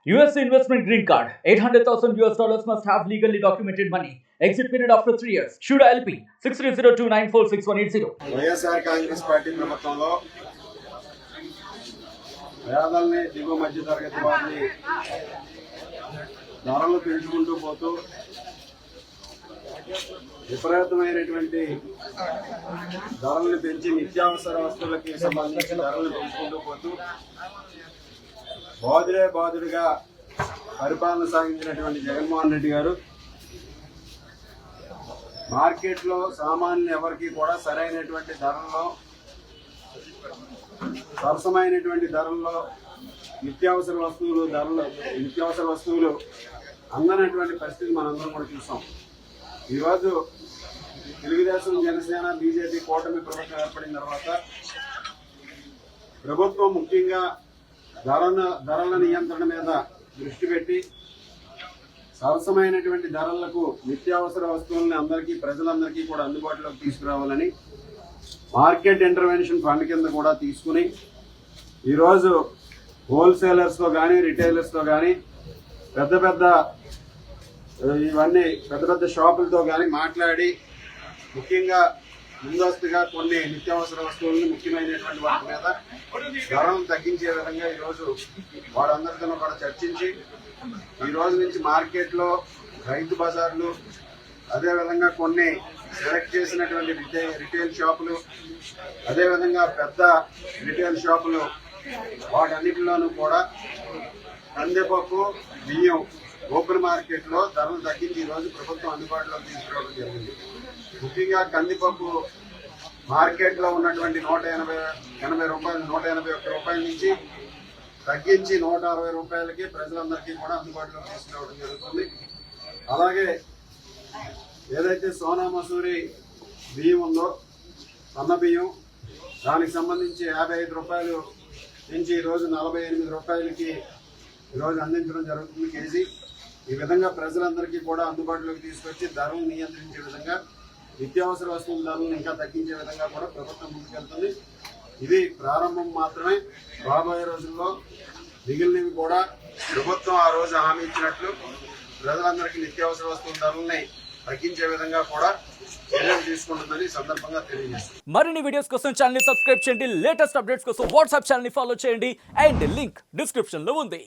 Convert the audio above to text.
US investment green card. $800,000 must have legally documented money. Exit period after 3 years. Shuda LP 6302946180. YSR Congress party ప్రభుత్వంలో పేదల్ని దిగువ మధ్య తరగతి వారిని ధరలు పెంచుకుంటూ పోతూ విపరీతమైనటువంటి ధరలను పెంచి నిత్యావసర వస్తువులకి సంబంధించి ధరలను పెంచుకుంటూ పోతూ బాదుడుగా పరిపాలన సాగించినటువంటి జగన్మోహన్ రెడ్డి గారు మార్కెట్లో సామాన్యులు ఎవరికి కూడా సరైనటువంటి ధరల్లో సరసమైనటువంటి ధరల్లో నిత్యావసర వస్తువులు అందనటువంటి పరిస్థితి మనందరం కూడా చూసాం. ఈరోజు తెలుగుదేశం, జనసేన, బీజేపీ కూటమి ప్రభుత్వం ఏర్పడిన తర్వాత ప్రభుత్వం ముఖ్యంగా ధరల నియంత్రణ మీద దృష్టి పెట్టి సరసమైనటువంటి ధరలకు నిత్యావసర వస్తువులని ప్రజలందరికీ కూడా అందుబాటులోకి తీసుకురావాలని మార్కెట్ ఇంటర్వెన్షన్ ఫండ్ కింద కూడా తీసుకుని ఈరోజు హోల్సేలర్స్తో కానీ రిటైలర్స్తో కానీ పెద్ద షాపులతో కానీ మాట్లాడి ముఖ్యంగా ముందస్తుగా కొన్ని నిత్యావసర వస్తువులను ముఖ్యమైనటువంటి వాటి మీద ధరలను తగ్గించే విధంగా ఈరోజు వారందరితో కూడా చర్చించి ఈ రోజు నుంచి మార్కెట్లో రైతు బజార్లు, అదేవిధంగా కొన్ని సెలెక్ట్ చేసినటువంటి రిటైల్ షాపులు, అదేవిధంగా పెద్ద రిటైల్ షాపులు వాటన్నిటిలోనూ కూడా కందిపప్పు, బియ్యం ఓపెన్ మార్కెట్లో ధరలు తగ్గించి ఈరోజు ప్రభుత్వం అందుబాటులోకి తీసుకురావడం జరిగింది. ముఖ్యంగా కందిపప్పు మార్కెట్లో ఉన్నటువంటి 181 రూపాయల నుంచి తగ్గించి 160 రూపాయలకి ప్రజలందరికీ కూడా అందుబాటులోకి తీసుకురావడం జరుగుతుంది. అలాగే ఏదైతే సోనా మసూరి బియ్యం ఉందో, సన్న బియ్యం, దానికి సంబంధించి 55 రూపాయలు నుంచి ఈరోజు 48 రూపాయలకి ఈరోజు అందించడం జరుగుతుంది కేజీ. ఈ విధంగా ప్రజలందరికీ కూడా అందుబాటులోకి తీసుకొచ్చి ధరలు నియంత్రించే విధంగా, నిత్యావసర వస్తువుల ధరలను ఇంకా తగ్గించే విధంగా కూడా ప్రభుత్వం ముందుకెళ్తుంది. ఇది ప్రారంభం మాత్రమే. రాబోయే రోజుల్లో మిగిలినవి కూడా ప్రభుత్వం ఆ రోజు హామీ ఇచ్చినట్లు ప్రజలందరికీ నిత్యావసర వస్తువుల ధరలని తగ్గించే విధంగా కూడా చర్యలు తీసుకుంటుందని సందర్భంగా తెలియజేస్తుంది. మరిన్ని వీడియోస్ కోసం ఛానల్ ని సబ్స్క్రైబ్ చేయండి. లేటెస్ట్ అప్డేట్స్ కోసం వాట్సాప్ ఛానల్ ని ఫాలో చేయండి. అండ్ లింక్ డిస్క్రిప్షన్ లో ఉంది.